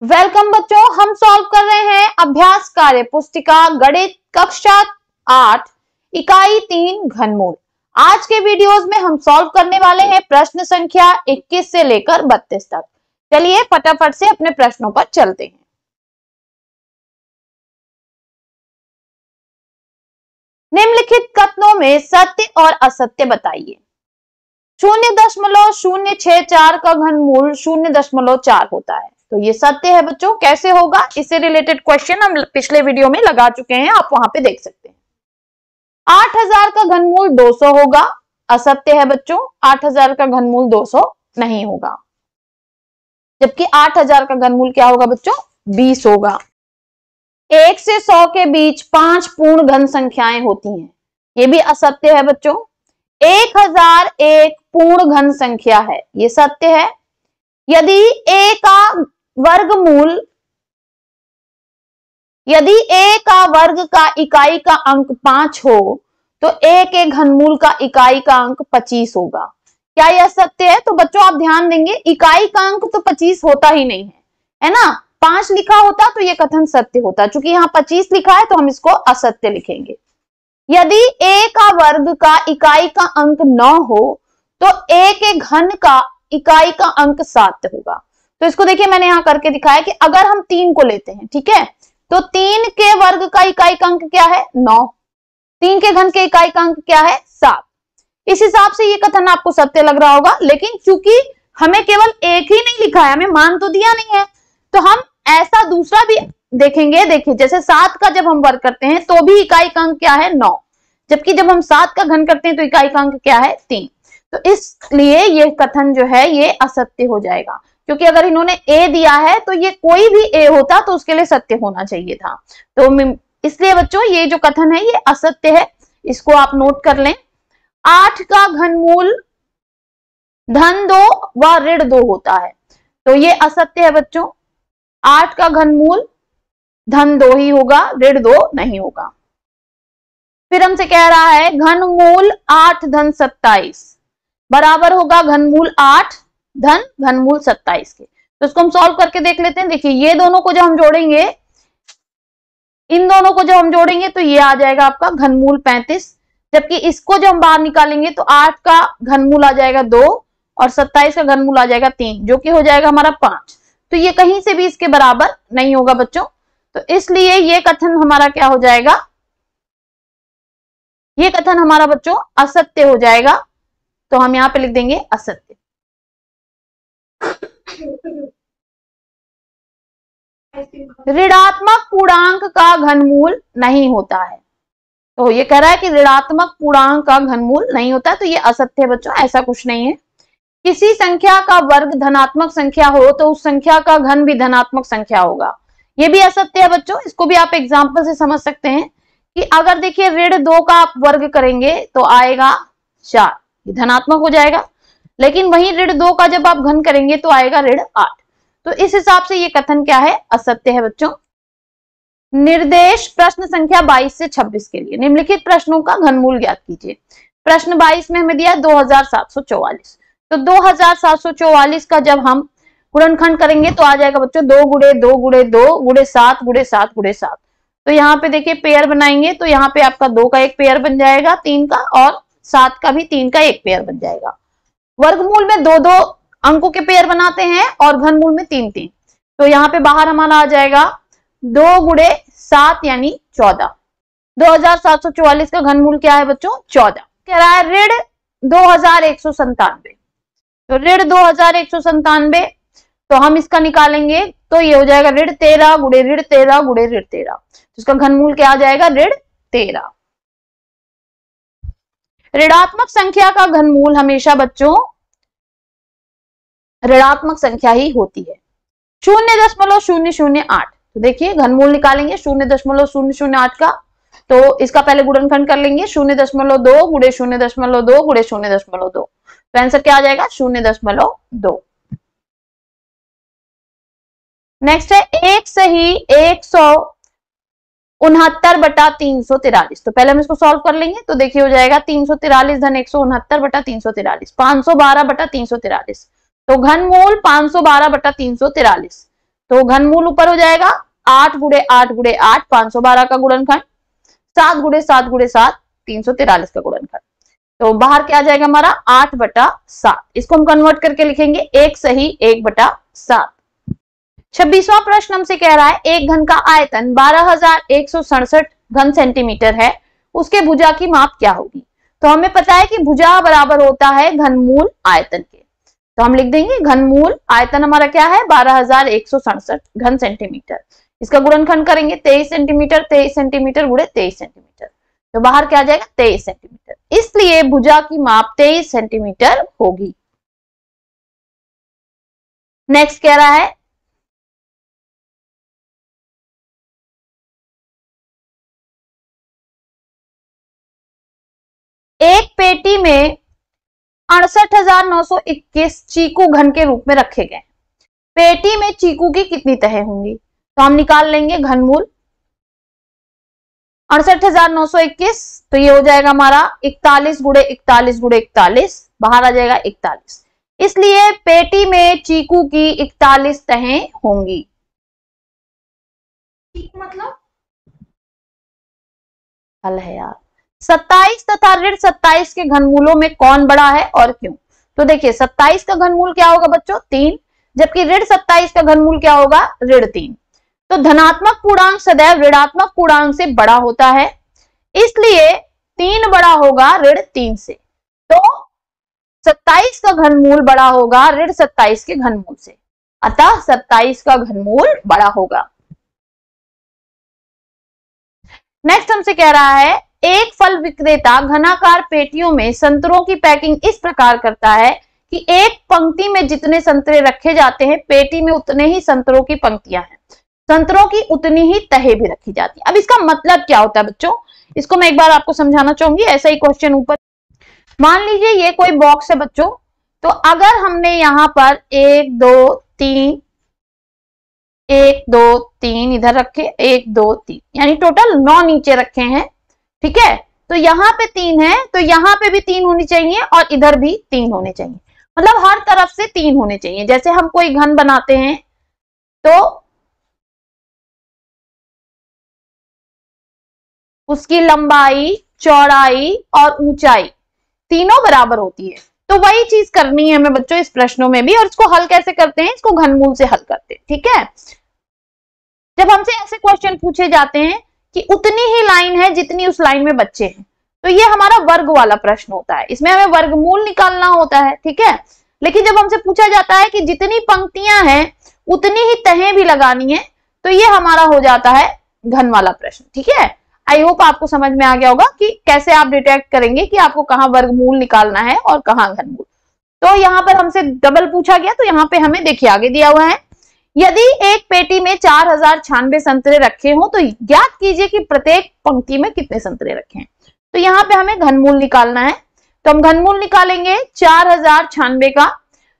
Welcome बच्चों, हम solve कर रहे हैं अभ्यास कार्य पुस्तिका गणित कक्षा 8 इकाई 3 घनमूल। आज के वीडियोस में हम सॉल्व करने वाले हैं प्रश्न संख्या 21 से लेकर 32 तक। चलिए फटाफट से अपने प्रश्नों पर चलते हैं। निम्नलिखित कथनों में सत्य और असत्य बताइए। 0.064 का घनमूल 0.4 होता है, तो ये सत्य है बच्चों। कैसे होगा, इससे रिलेटेड क्वेश्चन हम पिछले वीडियो में लगा चुके हैं, आप वहां पे देख सकते हैं। 8000 का घनमूल 200 होगा, असत्य है बच्चों। 8000 का घनमूल 200 नहीं होगा, जबकि 8000 का घनमूल क्या होगा बच्चों, 20 होगा। 1 से 100 के बीच 5 पूर्ण घन संख्याएं होती हैं, ये भी असत्य है बच्चों। 1000 एक पूर्ण घन संख्या है, ये सत्य है। यदि a का वर्ग का इकाई का अंक 5 हो तो a के घनमूल का इकाई का अंक 25 होगा। क्या यह सत्य है? तो बच्चों आप ध्यान देंगे, इकाई का अंक तो 25 होता ही नहीं है ना। 5 लिखा होता तो यह कथन सत्य होता, चूंकि यहाँ 25 लिखा है तो हम इसको असत्य लिखेंगे। यदि a का वर्ग का इकाई का अंक 9 हो तो a के घन का इकाई का अंक 7 होगा। तो इसको देखिए, मैंने यहां करके दिखाया कि अगर हम 3 को लेते हैं, ठीक है, तो 3 के वर्ग का इकाई का अंक क्या है, 9। 3 के घन के इकाई का अंक क्या है, 7। इस हिसाब से ये कथन आपको सत्य लग रहा होगा, लेकिन चूंकि हमें केवल एक ही नहीं लिखा है, हमें मान तो दिया नहीं है, तो हम ऐसा दूसरा भी देखेंगे। देखिए, जैसे 7 का जब हम वर्ग करते हैं तो भी इकाई का अंक क्या है, 9, जबकि जब हम 7 का घन करते हैं तो इकाई का अंक क्या है, 3। तो इसलिए ये कथन जो है ये असत्य हो जाएगा, क्योंकि अगर इन्होंने a दिया है तो ये कोई भी a होता तो उसके लिए सत्य होना चाहिए था। तो इसलिए बच्चों ये जो कथन है ये असत्य है, इसको आप नोट कर लें। 8 का घनमूल धन 2 व ऋण 2 होता है, तो ये असत्य है बच्चों। 8 का घनमूल धन 2 ही होगा, ऋण 2 नहीं होगा। फिर हमसे कह रहा है घनमूल 8 धन 27 बराबर होगा घनमूल 8 धन घनमूल 27 के। तो इसको हम सॉल्व करके देख लेते हैं। देखिए, ये दोनों को जब हम जोड़ेंगे, इन दोनों को जब हम जोड़ेंगे तो ये आ जाएगा आपका घनमूल 35, जबकि इसको जब हम बाहर निकालेंगे तो 8 का घनमूल आ जाएगा 2 और 27 का घनमूल आ जाएगा 3, जो कि हो जाएगा हमारा 5। तो ये कहीं से भी इसके बराबर नहीं होगा बच्चों, तो इसलिए ये कथन हमारा क्या हो जाएगा, ये कथन हमारा बच्चों असत्य हो जाएगा। तो हम यहां पे लिख देंगे असत्य। ऋणात्मक पूर्णांक का घनमूल नहीं होता है, तो ये कह रहा है कि ऋणात्मक पूर्णांक का घनमूल नहीं होता, तो ये असत्य है बच्चों, ऐसा कुछ नहीं है। किसी संख्या का वर्ग धनात्मक संख्या हो तो उस संख्या का घन भी धनात्मक संख्या होगा, ये भी असत्य है बच्चों। इसको भी आप एग्जाम्पल से समझ सकते हैं कि अगर देखिए ऋण 2 का आप वर्ग करेंगे तो आएगा 4, ये धनात्मक हो जाएगा, लेकिन वहीं ऋण 2 का जब आप घन करेंगे तो आएगा ऋण 8। तो इस हिसाब से ये कथन क्या है, असत्य है बच्चों। निर्देश प्रश्न संख्या 22 से 26 के लिए निम्नलिखित प्रश्नों का घनमूल ज्ञात कीजिए। प्रश्न 22 में हमें दिया 2744, तो 2744 का जब हम गुणनखंड करेंगे तो आ जाएगा बच्चों 2 गुणे 2 गुणे 2 गुणे 7 गुणे 7 गुणे 7। तो यहाँ पे देखिए पेयर बनाएंगे तो यहाँ पे आपका 2 का एक पेयर बन जाएगा 3 का, और 7 का भी 3 का एक पेयर बन जाएगा। वर्गमूल में 2-2 अंकों के पेयर बनाते हैं और घनमूल में 3-3। तो यहाँ पे बाहर हमारा आ जाएगा 2 गुणे 7 यानी 14। 2744 का घनमूल क्या है बच्चों, 14। कह रहा है ऋण 2197, तो ऋण 2197, तो हम इसका निकालेंगे तो ये हो जाएगा ऋण 13 गुणे ऋण 13 गुणे ऋण 13, तो इसका घनमूल क्या आ जाएगा, ऋण 13। ऋणात्मक संख्या का घनमूल हमेशा बच्चों ऋणात्मक संख्या ही होती है। 0.008, तो देखिए घनमूल निकालेंगे 0.008 का, तो इसका पहले गुणनखंड कर लेंगे 0.2 गुणे 0.2 गुणे 0.2, तो आंसर क्या आ जाएगा, 0.2। नेक्स्ट है एक सही 169 बटा 343, तो पहले हम इसको सॉल्व कर लेंगे। तो देखिए हो जाएगा 343 धन 169 बटा 343, 512 बटा 343, तो घनमूल 512 बटा 343। तो घनमूल ऊपर हो जाएगा 8 गुणे 8 गुणे 8 512 का गुणनखंड, 7 गुणे 7 गुणे 7 343 का गुणनखंड। तो बाहर क्या आ जाएगा हमारा 8/7। इसको हम कन्वर्ट करके लिखेंगे 1 सही 1/7। 26वां प्रश्न हमसे कह रहा है एक घन का आयतन 12,167 घन सेंटीमीटर है, उसके भुजा की माप क्या होगी। तो हमें पता है कि भुजा बराबर होता है घनमूल आयतन के, तो हम लिख देंगे घनमूल आयतन हमारा क्या है 12,167 घन सेंटीमीटर। इसका गुणनखंड करेंगे 23 सेंटीमीटर 23 सेंटीमीटर गुणे 23 सेंटीमीटर, तो बाहर क्या आ जाएगा 23 सेंटीमीटर, इसलिए भुजा की माप 23 सेंटीमीटर होगी। नेक्स्ट कह रहा है एक पेटी में 68,921 चीकू घन के रूप में रखे गए। पेटी में चीकू की कितनी तहें होंगी, तो हम निकाल लेंगे घनमूल 68,921, तो ये हो जाएगा हमारा 41 गुणे 41 गुणे 41, बाहर आ जाएगा 41, इसलिए पेटी में चीकू की 41 तहें होंगी। मतलब हल है यार। 27 तथा ऋण 27 के घनमूलों में कौन बड़ा है और क्यों। तो देखिए 27 का घनमूल क्या होगा बच्चों 3, जबकि ऋण 27 का घनमूल क्या होगा ऋण 3। तो धनात्मक पूर्णांक सदैव ऋणात्मक पूर्णांक से बड़ा होता है, इसलिए 3 बड़ा होगा ऋण 3 से। तो 27 का घनमूल बड़ा होगा ऋण 27 के घनमूल से, अतः 27 का घनमूल बड़ा होगा। नेक्स्ट हमसे कह रहा है एक फल विक्रेता घनाकार पेटियों में संतरों की पैकिंग इस प्रकार करता है कि एक पंक्ति में जितने संतरे रखे जाते हैं पेटी में उतने ही संतरों की पंक्तियां हैं, संतरों की उतनी ही तहें भी रखी जाती है। अब इसका मतलब क्या होता है बच्चों, इसको मैं एक बार आपको समझाना चाहूंगी। ऐसा ही क्वेश्चन ऊपर मान लीजिए ये कोई बॉक्स है बच्चों, तो अगर हमने यहाँ पर 1 2 3 1 2 3 इधर रखे 1 2 3 यानी टोटल 9 नीचे रखे हैं, ठीक है। तो यहाँ पे 3 है, तो यहाँ पे भी 3 होनी चाहिए और इधर भी 3 होने चाहिए, मतलब हर तरफ से 3 होने चाहिए। जैसे हम कोई घन बनाते हैं तो उसकी लंबाई चौड़ाई और ऊंचाई तीनों बराबर होती है, तो वही चीज करनी है हमें बच्चों इस प्रश्नों में भी। और इसको हल कैसे करते हैं, इसको घनमूल से हल करते हैं, ठीक है। जब हमसे ऐसे क्वेश्चन पूछे जाते हैं कि उतनी ही लाइन है जितनी उस लाइन में बच्चे हैं, तो ये हमारा वर्ग वाला प्रश्न होता है, इसमें हमें वर्गमूल निकालना होता है, ठीक है। लेकिन जब हमसे पूछा जाता है कि जितनी पंक्तियां हैं उतनी ही तहें भी लगानी है, तो ये हमारा हो जाता है घन वाला प्रश्न, ठीक है। आई होप आपको समझ में आ गया होगा कि कैसे आप डिटेक्ट करेंगे कि आपको कहाँ वर्गमूल निकालना है और कहाँ घनमूल। तो यहाँ पर हमसे डबल पूछा गया, तो यहाँ पे हमें देखिए आगे दिया हुआ है, यदि एक पेटी में 4096 संतरे रखे हों तो ज्ञात कीजिए कि प्रत्येक पंक्ति में कितने संतरे रखे हैं। तो यहाँ पे हमें घनमूल निकालना है, तो हम घनमूल निकालेंगे 4096 का।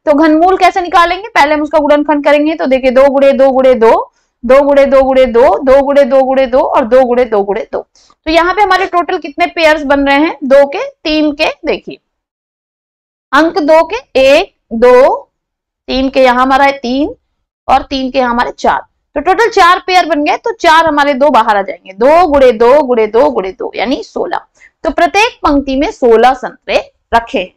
तो घनमूल कैसे निकालेंगे, पहले हम उसका गुणनखंड करेंगे, तो देखिए 2 गुणे 2 गुणे 2 2 गुणे 2 गुणे 2 2 गुणे 2 गुणे 2 और 2 गुणे 2 गुणे 2। तो यहाँ पे हमारे टोटल कितने पेयर्स बन रहे हैं 2 के 3 के, देखिए अंक 2 के 1 2 3 के यहाँ हमारा है 3 और 3 के यहाँ हमारे 4, तो टोटल 4 पेयर बन गए। तो 4 हमारे 2 बाहर आ जाएंगे, 2 गुणे 2 गुणे 2 गुणे 2 यानी 16। तो प्रत्येक पंक्ति में 16 संतरे रखे।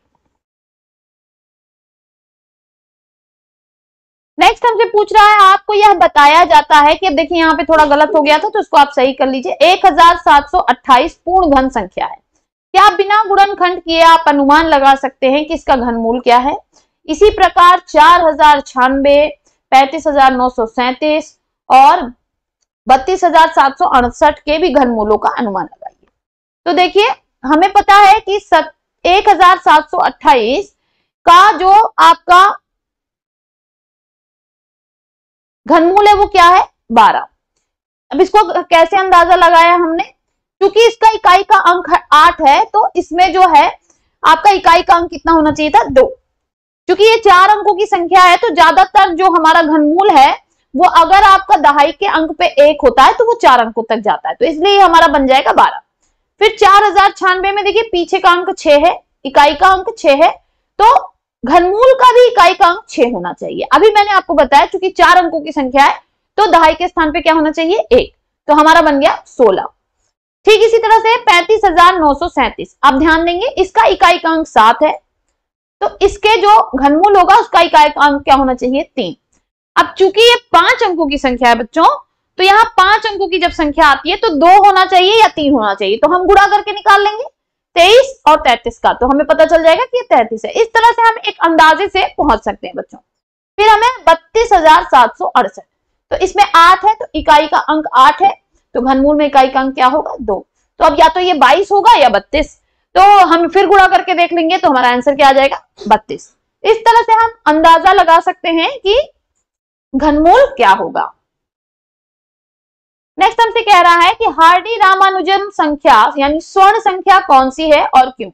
नेक्स्ट हमसे पूछ रहा है आपको यह बताया जाता है कि, अब देखिए यहाँ पे थोड़ा गलत हो गया था तो इसको आप सही कर लीजिए। 1728 पूर्ण घन संख्या है, क्या बिना गुणनखंड किए आप अनुमान लगा सकते हैं कि इसका घनमूल क्या है। इसी प्रकार 4096 35,937 और 32,768 के भी घनमूलों का अनुमान लगाइए। तो देखिए हमें पता है कि 1728 का जो आपका घनमूल है वो क्या है 12। अब इसको कैसे अंदाजा लगाया हमने, क्योंकि इसका इकाई का अंक 8 है, तो इसमें जो है आपका इकाई का अंक कितना होना चाहिए था 2। क्योंकि ये 4 अंकों की संख्या है, तो ज्यादातर जो हमारा घनमूल है वो अगर आपका दहाई के अंक पे 1 होता है तो वो 4 अंकों तक जाता है, तो इसलिए हमारा बन जाएगा 12। फिर 4096 में देखिए पीछे का अंक 6 है, इकाई का अंक 6 है, तो घनमूल का भी इकाई का अंक 6 होना चाहिए। अभी मैंने आपको बताया चूंकि 4 अंकों की संख्या है तो दहाई के स्थान पे क्या होना चाहिए 1, तो हमारा बन गया 16। ठीक इसी तरह से 35,937, आप ध्यान देंगे इसका इकाई का अंक 7 है, तो इसके जो घनमूल होगा उसका इकाई का अंक क्या होना चाहिए 3। अब चूंकि ये 5 अंकों की संख्या है बच्चों, तो यहाँ 5 अंकों की जब संख्या आती है तो 2 होना चाहिए या 3 होना चाहिए, तो हम गुणा करके निकाल लेंगे 23 और 33 का, तो हमें पता चल जाएगा कि ये 33 है। इस तरह से हम एक अंदाजे से पहुंच सकते हैं बच्चों। फिर हमें 32,768, तो इसमें 8 है तो इकाई का अंक 8 है, तो घनमूल में इकाई का अंक क्या होगा 2, तो अब या तो ये 22 होगा या 32, तो हम फिर गुणा करके देख लेंगे तो हमारा आंसर क्या आ जाएगा 32। इस तरह से हम अंदाजा लगा सकते हैं कि घनमूल क्या होगा। नेक्स्ट हमसे कह रहा है कि हार्डी रामानुजन संख्या यानी स्वर्ण संख्या कौन सी है और क्यों।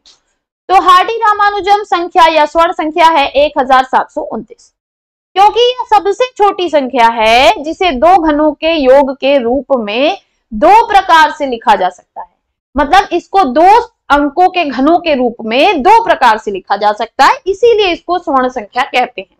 तो हार्डी रामानुजन संख्या या स्वर्ण संख्या है 1729, क्योंकि यह सबसे छोटी संख्या है जिसे दो घनों के योग के रूप में 2 प्रकार से लिखा जा सकता है। मतलब इसको 2 अंकों के घनों के रूप में 2 प्रकार से लिखा जा सकता है, इसीलिए इसको स्वर्ण संख्या कहते हैं।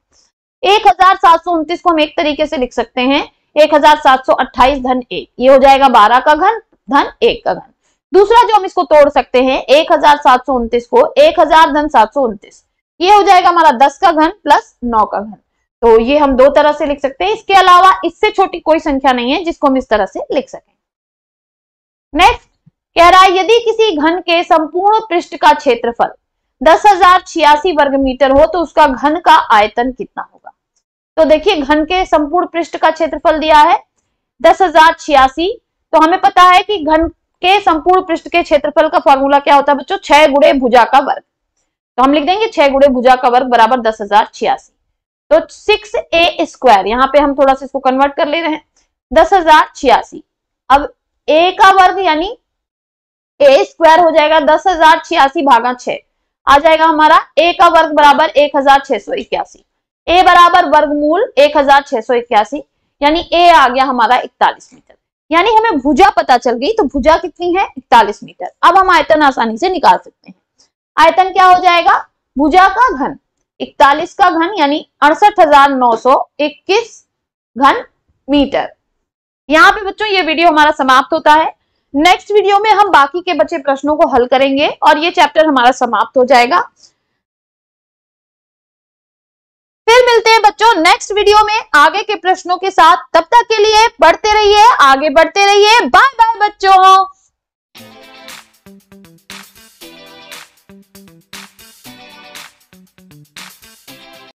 1729 को हम एक तरीके से लिख सकते हैं 1728 धन 1, ये हो जाएगा 12 का घन धन 1 का घन। दूसरा जो हम इसको तोड़ सकते हैं 1729 को 1000 धन 729, ये हो जाएगा हमारा 10 का घन प्लस 9 का घन, तो ये हम 2 तरह से लिख सकते हैं। इसके अलावा इससे छोटी कोई संख्या नहीं है जिसको हम इस तरह से लिख सकें। नेक्स्ट कह रहा है यदि किसी घन के संपूर्ण पृष्ठ का क्षेत्रफल 10,086 वर्ग मीटर हो तो उसका घन का आयतन कितना होगा। तो देखिए घन के संपूर्ण पृष्ठ का क्षेत्रफल दिया है 10,086, तो हमें पता है कि घन के संपूर्ण पृष्ठ के क्षेत्रफल का फॉर्मूला क्या होता है बच्चों 6 गुणे भुजा का वर्ग, तो हम लिख देंगे 6 गुणे भुजा का वर्ग बराबर 10,086, तो 6a², यहाँ पे हम थोड़ा सा इसको कन्वर्ट कर ले रहे हैं 10,086। अब a का वर्ग यानी a² हो जाएगा 10,086 भागा 6, आ जाएगा हमारा a का वर्ग बराबर 1681, a बराबर वर्गमूल 1681, यानी a आ गया हमारा 41 मीटर। यानी हमें भुजा पता चल गई, तो भुजा कितनी है 41 मीटर। अब हम आयतन आसानी से निकाल सकते हैं। आयतन क्या हो जाएगा भुजा का घन 41 का घन यानी 68,921 घन मीटर। यहाँ पे बच्चों ये वीडियो हमारा समाप्त होता है। नेक्स्ट वीडियो में हम बाकी के बचे प्रश्नों को हल करेंगे और ये चैप्टर हमारा समाप्त हो जाएगा। फिर मिलते हैं बच्चों नेक्स्ट वीडियो में आगे के प्रश्नों के साथ। तब तक के लिए पढ़ते रहिए, आगे बढ़ते रहिए। बाय बाय बच्चों।